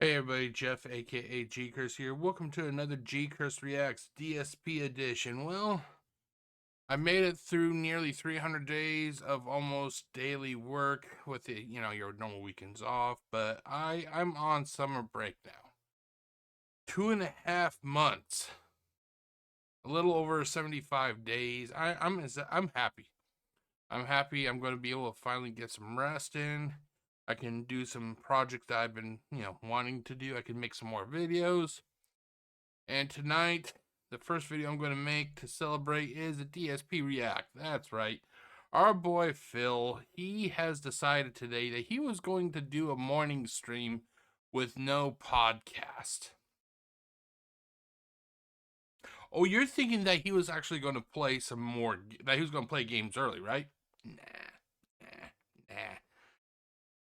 Hey everybody, Jeff aka GCurse here. Welcome to another GCurse Reacts DSP edition. Well, I made it through nearly 300 days of almost daily work with the, your normal weekends off, but I'm on summer break now. 2.5 months. A little over 75 days. I'm happy. I'm happy I'm going to be able to finally get some rest in. I can do some projects that I've been, wanting to do. I can make some more videos. And tonight, the first video I'm going to make to celebrate is a DSP React. That's right. Our boy Phil, he has decided today that he was going to do a morning stream with no podcast. Oh, you're thinking that he was actually going to play that he was going to play games early, right? Nah.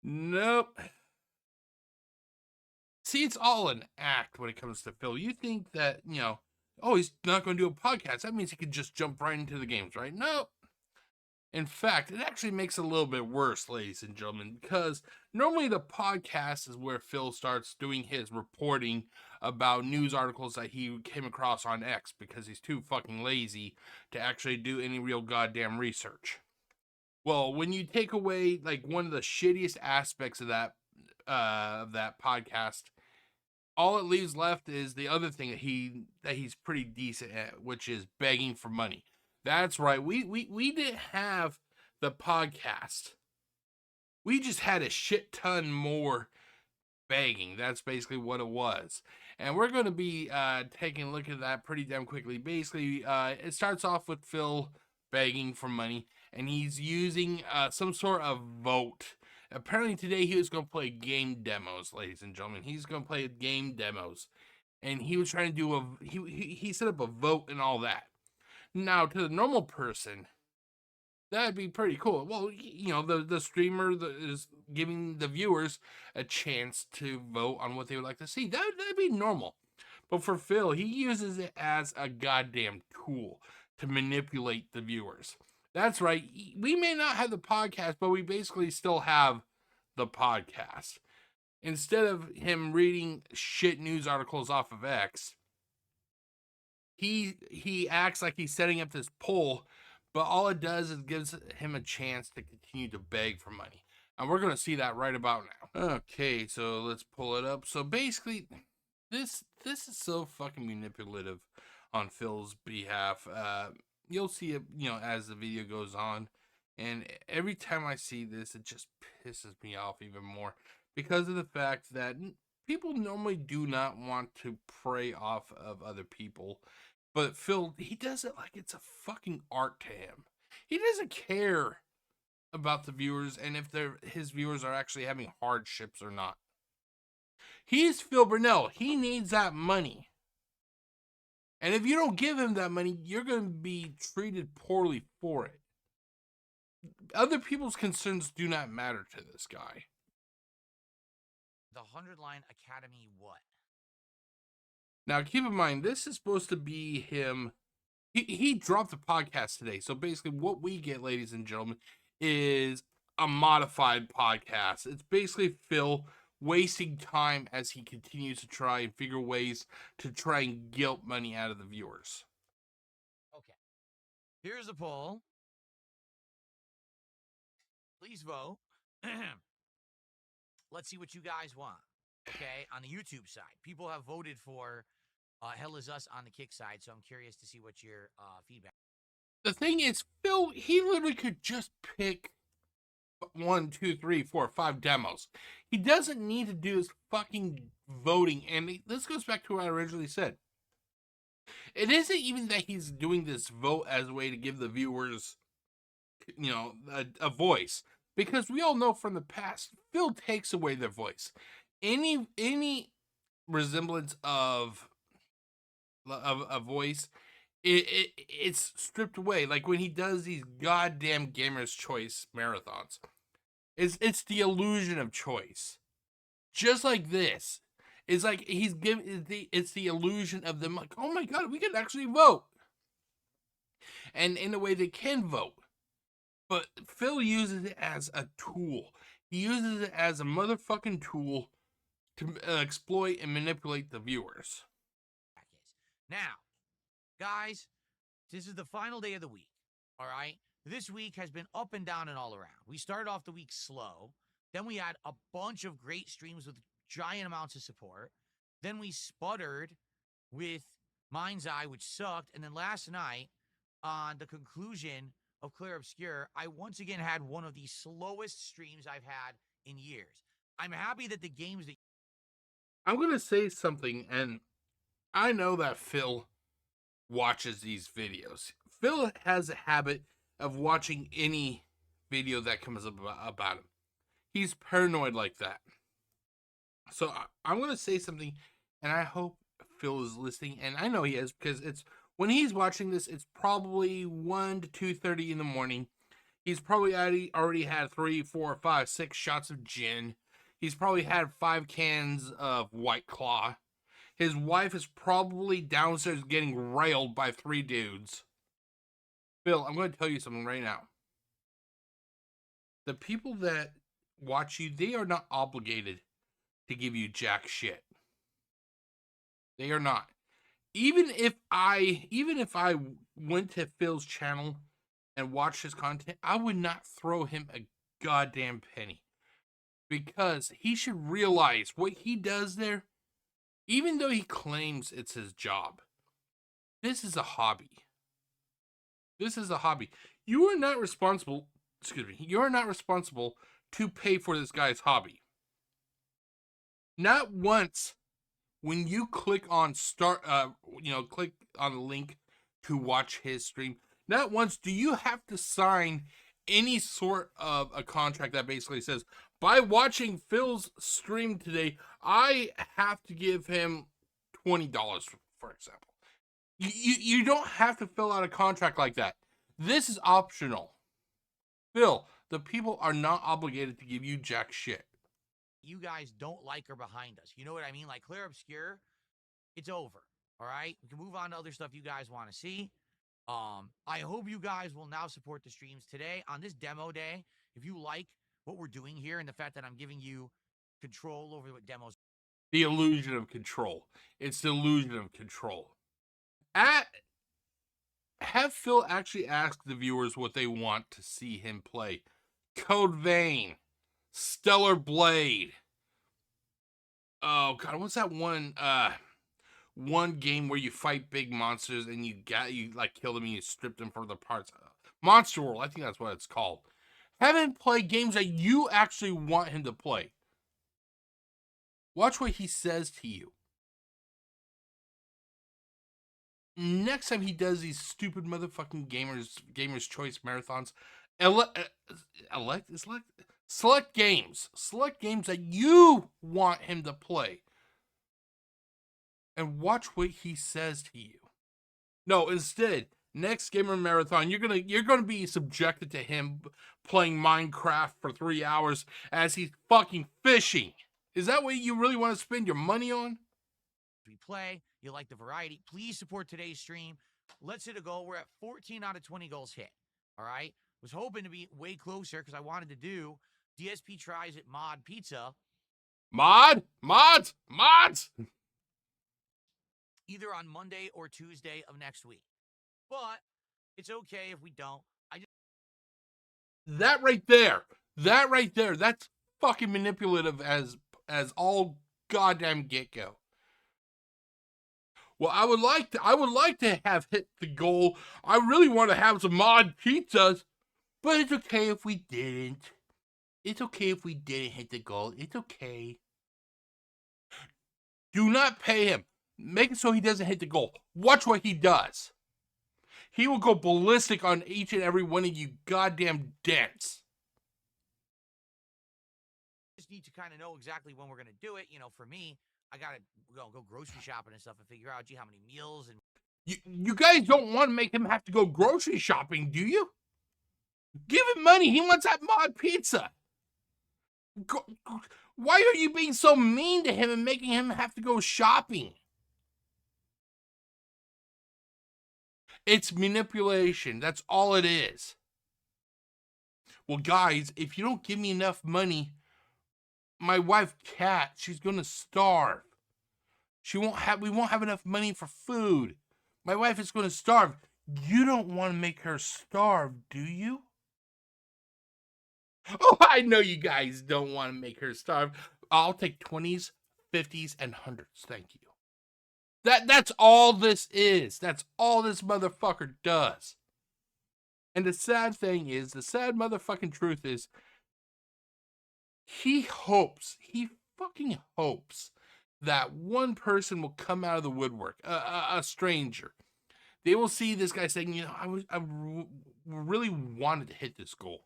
Nope. See, it's all an act when it comes to Phil. You think that, oh, he's not going to do a podcast. That means he could just jump right into the games, right? No. In fact, it actually makes it a little bit worse, ladies and gentlemen, because normally the podcast is where Phil starts doing his reporting about news articles that he came across on X because he's too fucking lazy to actually do any real goddamn research. Well, when you take away like one of the shittiest aspects of that podcast, all it leaves left is the other thing that he's pretty decent at, which is begging for money. That's right. We didn't have the podcast. We just had a shit ton more begging. That's basically what it was. And we're going to be taking a look at that pretty damn quickly. Basically, it starts off with Phil begging for money, and he's using some sort of vote. Apparently today he was going to play game demos, ladies and gentlemen. He's going to play game demos. And he was trying to do he set up a vote and all that. Now, to the normal person, that'd be pretty cool. Well, the streamer is giving the viewers a chance to vote on what they would like to see. That'd be normal. But for Phil, he uses it as a goddamn tool to manipulate the viewers. That's right. We may not have the podcast, but we basically still have the podcast. Instead of him reading shit news articles off of X, he acts like he's setting up this poll, but all it does is gives him a chance to continue to beg for money. And we're going to see that right about now. Okay, so let's pull it up. So basically, this is so fucking manipulative on Phil's behalf. You'll see it, as the video goes on. And every time I see this, it just pisses me off even more because of the fact that people normally do not want to prey off of other people. But Phil, he does it like it's a fucking art to him. He doesn't care about the viewers and if his viewers are actually having hardships or not. He's Phil Burnell. He needs that money. And if you don't give him that money, you're going to be treated poorly for it. Other people's concerns do not matter to this guy. The 100-line Academy what? Now, keep in mind, this is supposed to be him. He dropped the podcast today. So basically what we get, ladies and gentlemen, is a modified podcast. It's basically Phil wasting time as he continues to try and figure ways to try and guilt money out of the viewers. Okay. Here's a poll. Please vote. Let's see what you guys want. Okay, on the YouTube side, people have voted for Hell Is Us on the Kick side, so I'm curious to see what your feedback. The thing is, Phil, he literally could just pick 1, 2, 3, 4, 5 demos. He doesn't need to do his fucking voting. And this goes back to what I originally said. It isn't even that he's doing this vote as a way to give the viewers, a voice. Because we all know from the past, Phil takes away their voice. Any resemblance of a voice, it's stripped away. Like when he does these goddamn Gamer's Choice marathons, it's the illusion of choice. Just like this, it's like he's giving it's the illusion of them. Like, oh my god, we can actually vote, and in a way they can vote. But Phil uses it as a tool. He uses it as a motherfucking tool to exploit and manipulate the viewers. Now, guys, this is the final day of the week. All right. This week has been up and down and all around. We started off the week slow. Then we had a bunch of great streams with giant amounts of support. Then we sputtered with Mind's Eye, which sucked. And then last night, on the conclusion of Clear Obscure, I once again had one of the slowest streams I've had in years. I'm happy that the games that... I'm going to say something, and I know that Phil watches these videos. Phil has a habit of watching any video that comes up about him. He's paranoid like that. So I'm going to say something, and I hope Phil is listening, and I know he is, because it's when he's watching this, it's probably 1 to 2:30 in the morning. He's probably already had 3, 4, 5, 6 shots of gin. He's probably had 5 cans of White Claw. His wife is probably downstairs getting railed by 3 dudes. Phil, I'm going to tell you something right now. The people that watch you, they are not obligated to give you jack shit. They are not. Even if I went to Phil's channel and watched his content, I would not throw him a goddamn penny. Because he should realize what he does there, even though he claims it's his job, this is a hobby. This is a hobby. You are not responsible, you are not responsible to pay for this guy's hobby. Not once when you click on click on the link to watch his stream, not once do you have to sign any sort of a contract that basically says, by watching Phil's stream today, I have to give him $20, for example. You don't have to fill out a contract like that. This is optional. Phil, the people are not obligated to give you jack shit. You guys don't like are behind us. You know what I mean? Like Clear Obscure, it's over. All right? We can move on to other stuff you guys want to see. I hope you guys will now support the streams today on this demo day. If you like what we're doing here and the fact that I'm giving you control over what demos... The illusion of control. It's the illusion of control. Have Phil actually ask the viewers what they want to see him play. Code Vein. Stellar Blade. Oh god, what's that one game where you fight big monsters and you like kill them and you strip them for the parts? Monster World, I think that's what it's called. Have him play games that you actually want him to play. Watch what he says to you. Next time he does these stupid motherfucking gamers choice marathons, select games that you want him to play, and watch what he says to you. No, instead, next gamer marathon, you're gonna be subjected to him playing Minecraft for 3 hours as he's fucking fishing. Is that what you really want to spend your money on? We play, you like the variety, please support today's stream. Let's hit a goal. We're at 14 out of 20 goals hit. All right. Was hoping to be way closer because I wanted to do DSP tries at Mod Pizza. Mods! Either on Monday or Tuesday of next week. But it's okay if we don't. That right there, that's fucking manipulative as all goddamn Gecko. Well, I would like to have hit the goal. I really want to have some mod pizzas, but it's okay if we didn't. It's okay if we didn't hit the goal. It's okay. Do not pay him. Make it so he doesn't hit the goal. Watch what he does. He will go ballistic on each and every one of you goddamn dents. Just need to kind of know exactly when we're going to do it. You know, for me, I got to go grocery shopping and stuff and figure out, how many meals and... You guys don't want to make him have to go grocery shopping, do you? Give him money. He wants that mod pizza. Why are you being so mean to him and making him have to go shopping? It's manipulation. That's all it is. Well, guys, if you don't give me enough money, my wife Kat, she's gonna starve. We won't have enough money for food. My wife is gonna starve. You don't want to make her starve, do you? Oh, I know you guys don't want to make her starve. I'll take 20s, 50s, and 100s. Thank you. That's all this is. That's all this motherfucker does. And the sad thing is, the sad motherfucking truth is, he fucking hopes that one person will come out of the woodwork, a stranger. They will see this guy saying, you know, I really wanted to hit this goal.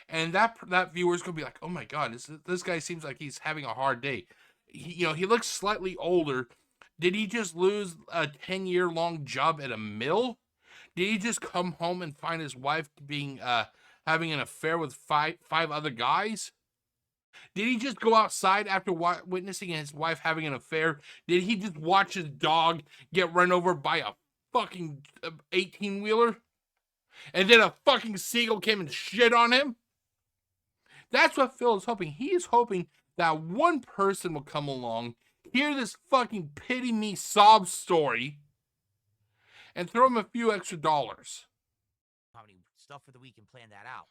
And that viewer's gonna be like, oh my god, this guy seems like he's having a hard day. He looks slightly older. Did he just lose a 10-year-long job at a mill? Did he just come home and find his wife being having an affair with five other guys? Did he just go outside after witnessing his wife having an affair? Did he just watch his dog get run over by a fucking 18-wheeler? And then a fucking seagull came and shit on him? That's what Phil is hoping. He is hoping that one person will come along, hear this fucking pity me sob story, and throw him a few extra dollars. Comedy stuff for the week and plan that out.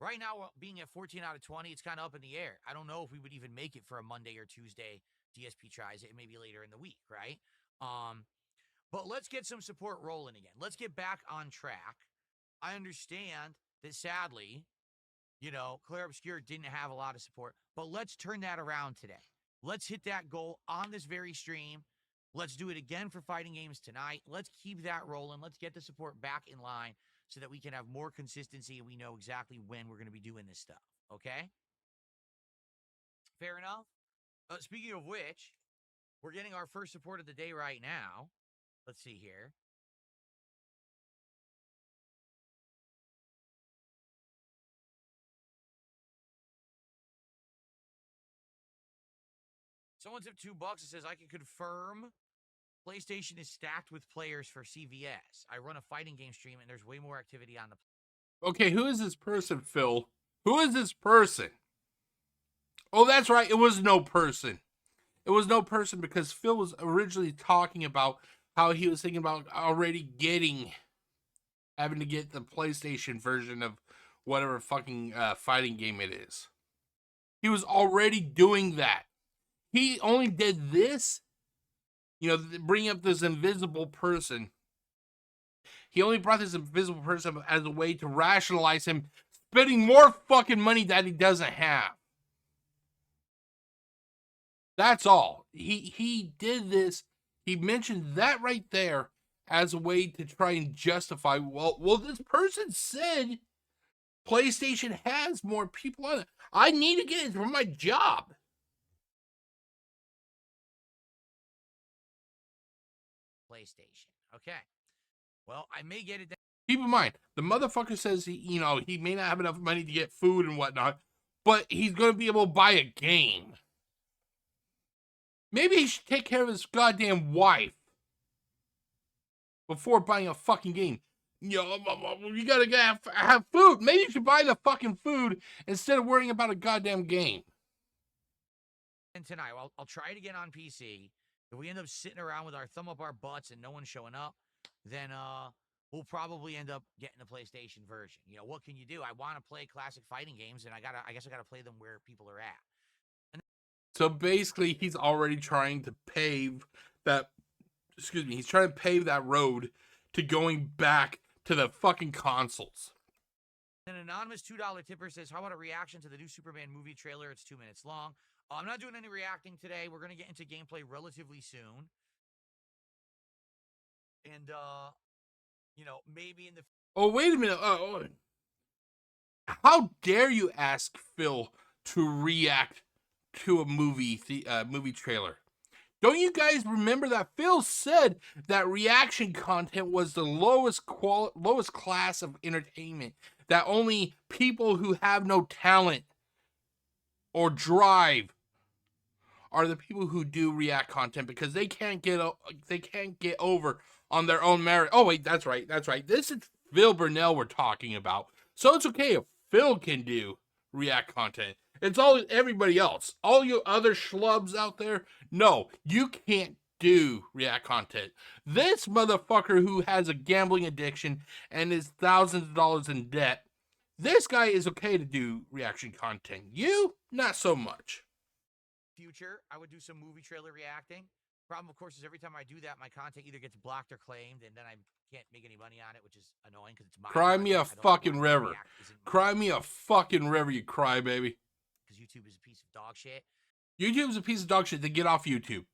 Right now, being at 14 out of 20, it's kind of up in the air. I don't know if we would even make it for a Monday or Tuesday DSP tries it. Maybe later in the week, right? But let's get some support rolling again. Let's get back on track. I understand that sadly, you know, Claire Obscure didn't have a lot of support, but let's turn that around today. Let's hit that goal on this very stream. Let's do it again for fighting games tonight. Let's keep that rolling. Let's get the support back in line so that we can have more consistency and we know exactly when we're going to be doing this stuff. Okay? Fair enough? Speaking of which, we're getting our first support of the day right now. Let's see here. Someone tipped $2. It says, I can confirm PlayStation is stacked with players for CVS. I run a fighting game stream, and there's way more activity on the... Okay, who is this person, Phil? Who is this person? Oh, that's right. It was no person. It was no person because Phil was originally talking about how he was thinking about already having to get the PlayStation version of whatever fucking fighting game it is. He was already doing that. He only did this, you know, bring up this invisible person. He only brought this invisible person as a way to rationalize him spending more fucking money that he doesn't have. That's all. He did this. He mentioned that right there as a way to try and justify, well, this person said PlayStation has more people on it. I need to get it for my job. PlayStation. Okay. Well, I may get it. Keep in mind, the motherfucker says he may not have enough money to get food and whatnot, but he's going to be able to buy a game. Maybe he should take care of his goddamn wife before buying a fucking game. You gotta have food. Maybe you should buy the fucking food instead of worrying about a goddamn game. And tonight, I'll try it again on PC. If we end up sitting around with our thumb up our butts and no one's showing up, then we'll probably end up getting the PlayStation version. You know, what can you do? I want to play classic fighting games, and I guess I gotta play them where people are at. So basically, he's already trying to pave that. He's trying to pave that road to going back to the fucking consoles. An anonymous $2 tipper says, how about a reaction to the new Superman movie trailer? It's 2 minutes long. I'm not doing any reacting today. We're going to get into gameplay relatively soon. And, you know, maybe in the... Oh, wait a minute. How dare you ask Phil to react to a movie trailer? Don't you guys remember that Phil said that reaction content was the lowest class of entertainment, that only people who have no talent or drive are the people who do react content because they can't get over on their own merit. Oh wait, that's right. This is Phil Burnell we're talking about. So it's okay if Phil can do react content. It's all everybody else. All you other schlubs out there, no, you can't do react content. This motherfucker who has a gambling addiction and is thousands of dollars in debt, this guy is okay to do reaction content. You, not so much. Future, I would do some movie trailer reacting. Problem, of course, is every time I do that, my content either gets blocked or claimed, and then I can't make any money on it, which is annoying because it's my Cry me a content. fucking river. Cry me a fucking river, you cry baby. Because YouTube is a piece of dog shit. YouTube's a piece of dog shit. Then get off YouTube.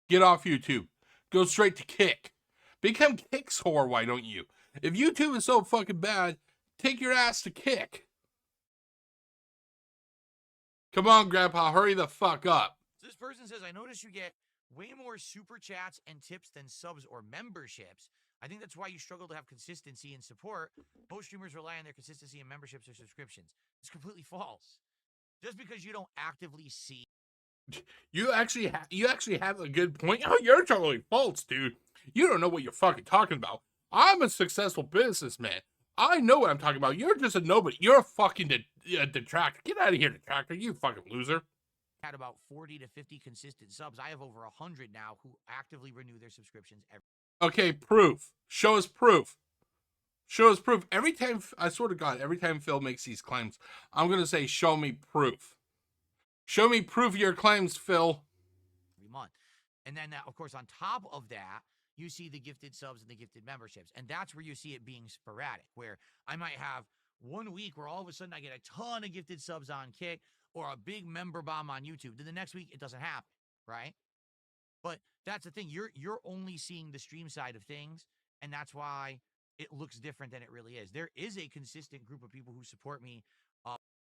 Get off YouTube. Go straight to Kick. Become Kick's whore, why don't you? If YouTube is so fucking bad, take your ass to Kick. Come on, Grandpa, hurry the fuck up. So this person says, I notice you get way more super chats and tips than subs or memberships. I think that's why you struggle to have consistency and support. Most streamers rely on their consistency in memberships or subscriptions. It's completely false. Just because you don't actively see. You actually have a good point. Oh, you're totally false, dude. You don't know what you're fucking talking about. I'm a successful businessman. I know what I'm talking about. You're just a nobody. You're a fucking detractor. Get out of here, detractor. You fucking loser. Had about 40 to 50 consistent subs. I have over 100 now who actively renew their subscriptions every. Okay, proof. Show us proof. Show us proof. Every time, I swear to God, every time Phil makes these claims, I'm going to say, show me proof. Show me proof of your claims, Phil. Every month. And then, of course, on top of that, you see the gifted subs and the gifted memberships. And that's where you see it being sporadic, where I might have 1 week where all of a sudden I get a ton of gifted subs on Kick or a big member bomb on YouTube. Then the next week, it doesn't happen, right? But that's the thing. You're only seeing the stream side of things, and that's why it looks different than it really is. There is a consistent group of people who support me.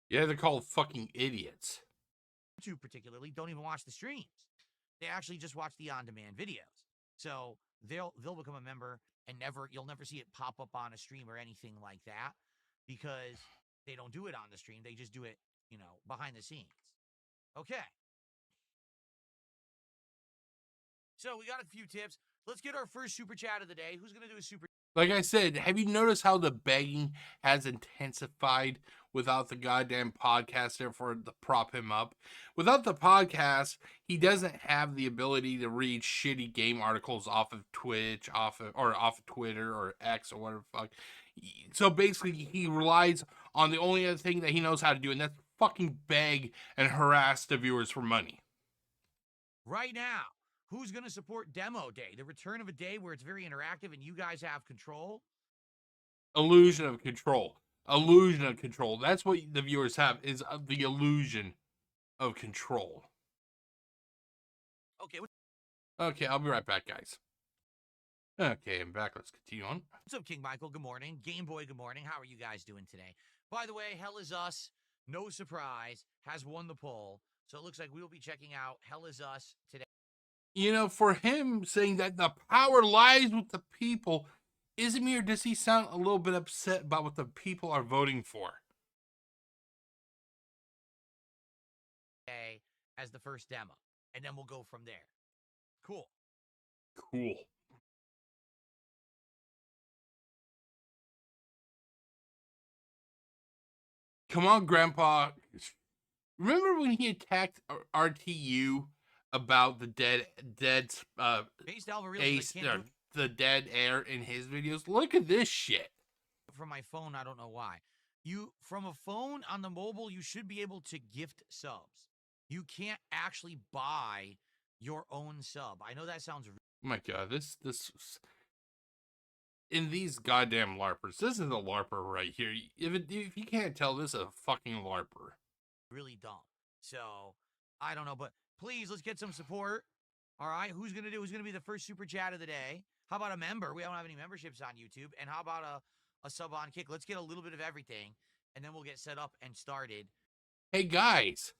Yeah, they're called fucking idiots. YouTube particularly don't even watch the streams. They actually just watch the on-demand videos. So they'll become a member and you'll never see it pop up on a stream or anything like that because they don't do it on the stream. They just do it, behind the scenes. Okay. So we got a few tips. Let's get our first super chat of the day. Who's going to do a super? Like I said, have you noticed how the begging has intensified without the goddamn podcast there to prop him up? Without the podcast, he doesn't have the ability to read shitty game articles off of Twitch, off of Twitter or X or whatever the fuck. So basically, he relies on the only other thing that he knows how to do, and that's fucking beg and harass the viewers for money. Right now. Who's going to support Demo Day? The return of a day where it's very interactive and you guys have control? Illusion of control. Illusion of control. That's what the viewers have, is the illusion of control. Okay. Okay, I'll be right back, guys. Okay, I'm back. Let's continue on. What's up, King Michael? Good morning. Game Boy, good morning. How are you guys doing today? By the way, Hell Is Us, no surprise, has won the poll. So it looks like we will be checking out Hell Is Us today. For him saying that the power lies with the people, Izmir, does he sound a little bit upset about what the people are voting for? As the first demo, and then we'll go from there. Cool. Cool. Come on, Grandpa. Remember when he attacked RTU about the dead the dead air in his videos? Look at this shit. From my phone, I don't know why. From a phone on the mobile, you should be able to gift subs. You can't actually buy your own sub. I know that sounds. Oh my God, this in these goddamn LARPers, this is a LARPer right here. If you can't tell, this is a fucking LARPer. Really dumb. So I don't know, but please let's get some support. All right, who's gonna be the first super chat of the day? How about a member? We don't have any memberships on YouTube. And how about a sub on Kick? Let's get a little bit of everything, and then we'll get set up and started. Hey guys,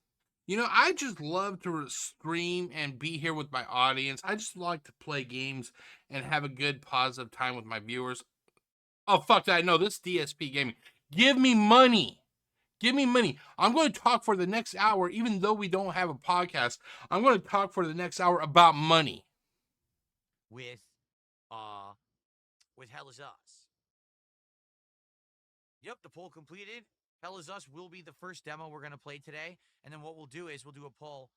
I just love to stream and be here with my audience. I just like to play games and have a good positive time with my viewers. Oh, fuck that. No, this DSP Gaming. Give me money. Give me money. I'm going to talk for the next hour, even though we don't have a podcast. I'm going to talk for the next hour about money. With Hell Is Us. Yep, the poll completed. Hell Is Us will be the first demo we're going to play today. And then what we'll do is we'll do a poll,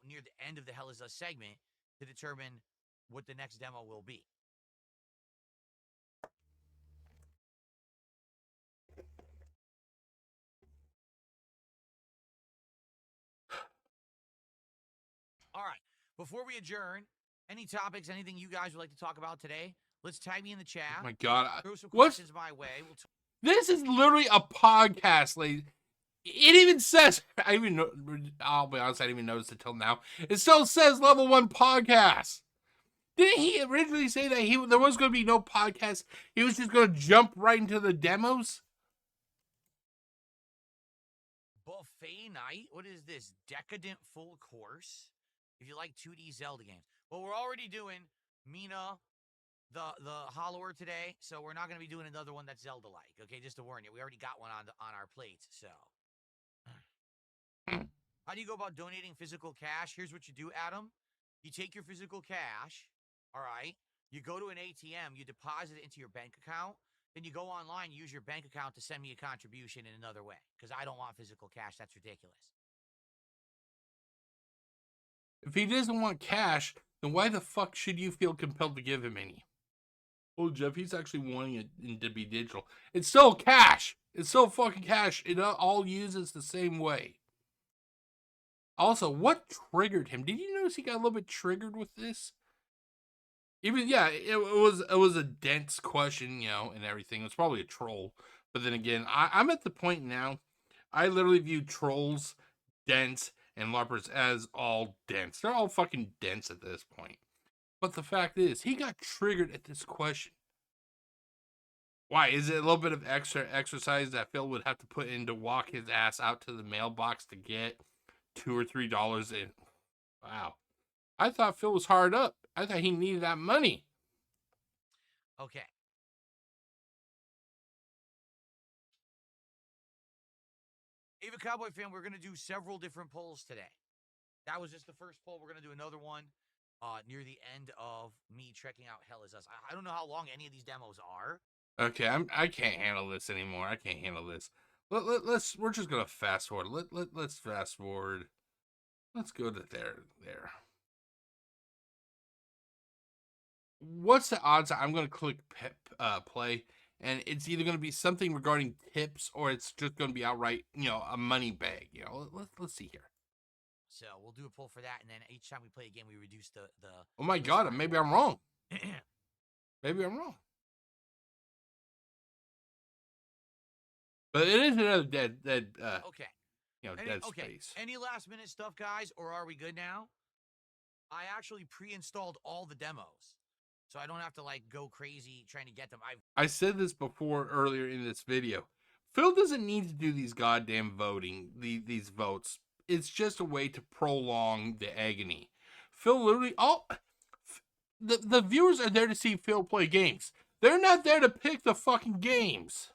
near the end of the Hell Is Us segment to determine what the next demo will be. All right. Before we adjourn, any topics, anything you guys would like to talk about today? Let's tag me in the chat. Oh my God. Throw some questions my way. This is literally a podcast, ladies. It even says, I'll be honest, I didn't even notice it till now. It still says level 1 podcast. Didn't he originally say that there was going to be no podcast? He was just going to jump right into the demos? Buffet night? What is this? Decadent full course? If you like 2D Zelda games. Well, we're already doing Mina, the Hollower today, so we're not going to be doing another one that's Zelda-like. Okay, just to warn you, we already got one on our plates. So, how do you go about donating physical cash? Here's what you do, Adam. You take your physical cash, all right? You go to an ATM, you deposit it into your bank account, then you go online, use your bank account to send me a contribution in another way, because I don't want physical cash. That's ridiculous. If he doesn't want cash, then why the fuck should you feel compelled to give him any? Oh, Jeff, he's actually wanting it to be digital. It's still cash. It's still fucking cash. It all uses the same way. Also, what triggered him? Did you notice he got a little bit triggered with this? Even, yeah, it was a dense question, and everything. It was probably a troll. But then again, I'm at the point now, I literally view trolls, dense, and LARPers as all dense. They're all fucking dense at this point. But the fact is, he got triggered at this question. Why? Is it a little bit of extra exercise that Phil would have to put in to walk his ass out to the mailbox to get $2 or $3 in? Wow. I thought Phil was hard up. I thought he needed that money. Okay. Ava Cowboy fan, we're going to do several different polls today. That was just the first poll. We're going to do another one near the end of me checking out Hell Is Us. I don't know how long any of these demos are. Okay, I can't handle this anymore. I can't handle this. We're just going to fast forward. Let's fast forward. Let's go to there. What's the odds that I'm going to click play, and it's either going to be something regarding tips or it's just going to be outright, a money bag. Let's see here. So we'll do a poll for that, and then each time we play a game, we reduce the. Oh my God! Maybe I'm wrong. Maybe I'm wrong. But it is another dead. Okay. Dead space. Any last minute stuff, guys, or are we good now? I actually pre-installed all the demos, so I don't have to go crazy trying to get them. I said this before earlier in this video. Phil doesn't need to do these goddamn these votes. It's just a way to prolong the agony. Phil literally, the viewers are there to see Phil play games. They're not there to pick the fucking games.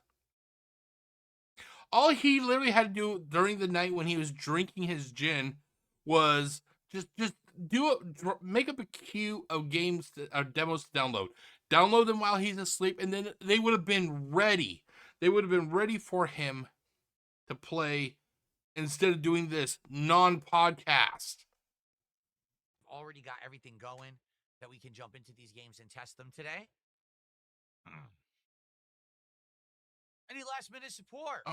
All he literally had to do during the night when he was drinking his gin was just make up a queue of games or demos to download. Download them while he's asleep, and then they would have been ready. They would have been ready for him to play instead of doing this non-podcast. Already got everything going that we can jump into these games and test them today. Any last minute support?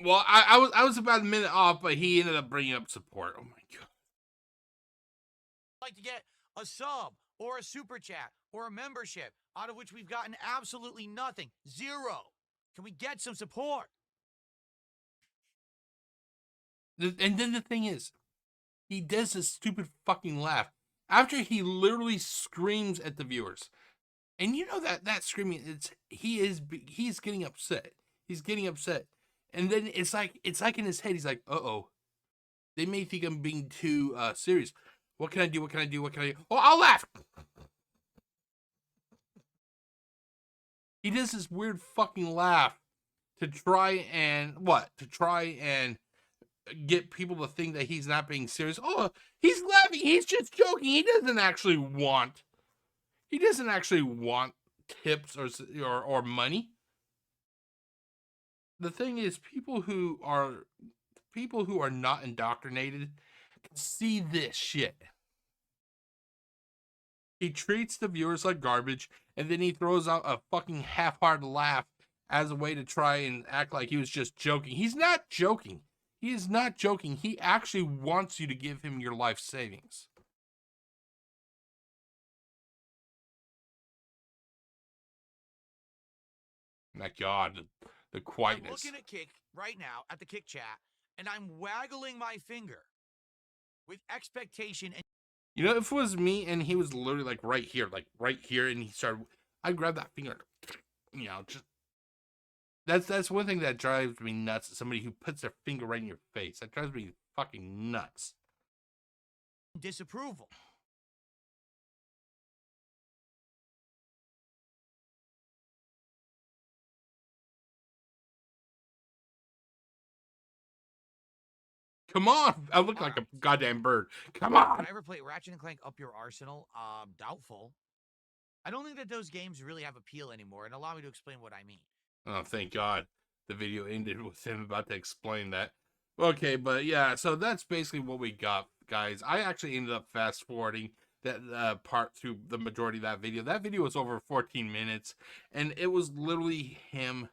Well, I was about a minute off, but he ended up bringing up support. Oh my God. Like to get a sub or a super chat or a membership, out of which we've gotten absolutely nothing. 0. Can we get some support? And then the thing is, he does this stupid fucking laugh after he literally screams at the viewers. And you know that screaming, he's getting upset. He's getting upset. And then it's like in his head, he's like, uh-oh. They may think I'm being too serious. What can I do? What can I do? What can I do? Oh, I'll laugh. He does this weird fucking laugh to try and get people to think that he's not being serious. Oh, he's laughing. He's just joking. He doesn't actually want tips or money. the thing is, people who are not indoctrinated can see this shit. He treats the viewers like garbage, and then he throws out a fucking half-hearted laugh as a way to try and act like he was just joking. He's not joking. He is not joking. He actually wants you to give him your life savings. My God, the quietness. I'm looking at Kick right now at the Kick chat, and I'm waggling my finger with expectation. And You know, if it was me and he was literally like right here, and he started, I'd grab that finger, you know, just that's one thing that drives me nuts. Somebody who puts their finger right in your face. That drives me fucking nuts. disapproval. Come on, I look like a goddamn bird. Come on. Would I ever play Ratchet and Clank Up Your Arsenal? Doubtful. I don't think that those games really have appeal anymore, and allow me to explain what I mean. Oh, thank God. The video ended with him about to explain that. Okay, but yeah, so that's basically what we got, guys. I actually ended up fast forwarding that part through the majority of that video. That video was over 14 minutes, and it was literally him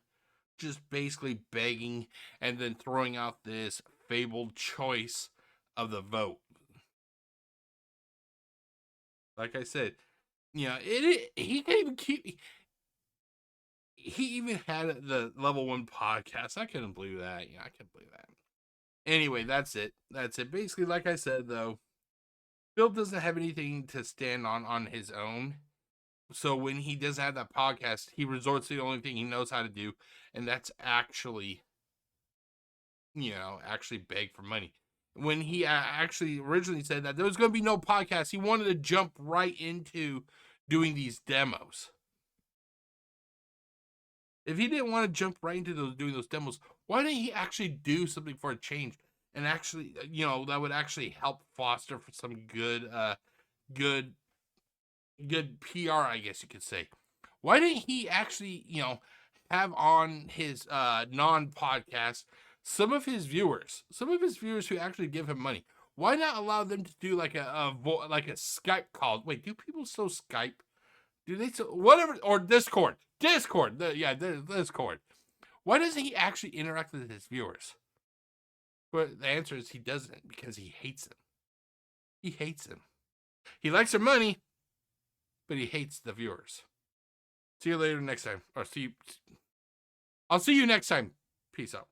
just basically begging and then throwing out this fabled choice of the vote. Like I said, you know, he can't even keep. He even had the level 1 podcast. I couldn't believe that. Yeah, I couldn't believe that. Anyway, that's it. That's it. Basically, like I said, though, Bill doesn't have anything to stand on his own. So when he doesn't have that podcast, he resorts to the only thing he knows how to do, and that's actually, you know, actually beg for money. When he actually originally said that there was going to be no podcast, he wanted to jump right into doing these demos. If he didn't want to jump right into doing those demos, why didn't he actually do something for a change and actually, you know, that would actually help foster for some good PR, I guess you could say. Why didn't he actually, you know, have on his non-podcast some of his viewers who actually give him money? Why not allow them to do like a Skype call? Wait, do people still Skype? Do they still, whatever, or Discord? Discord. Discord. Why doesn't he actually interact with his viewers? But the answer is he doesn't, because he hates them. He hates them. He likes their money, but he hates the viewers. See you later next time. I'll see you next time. Peace out.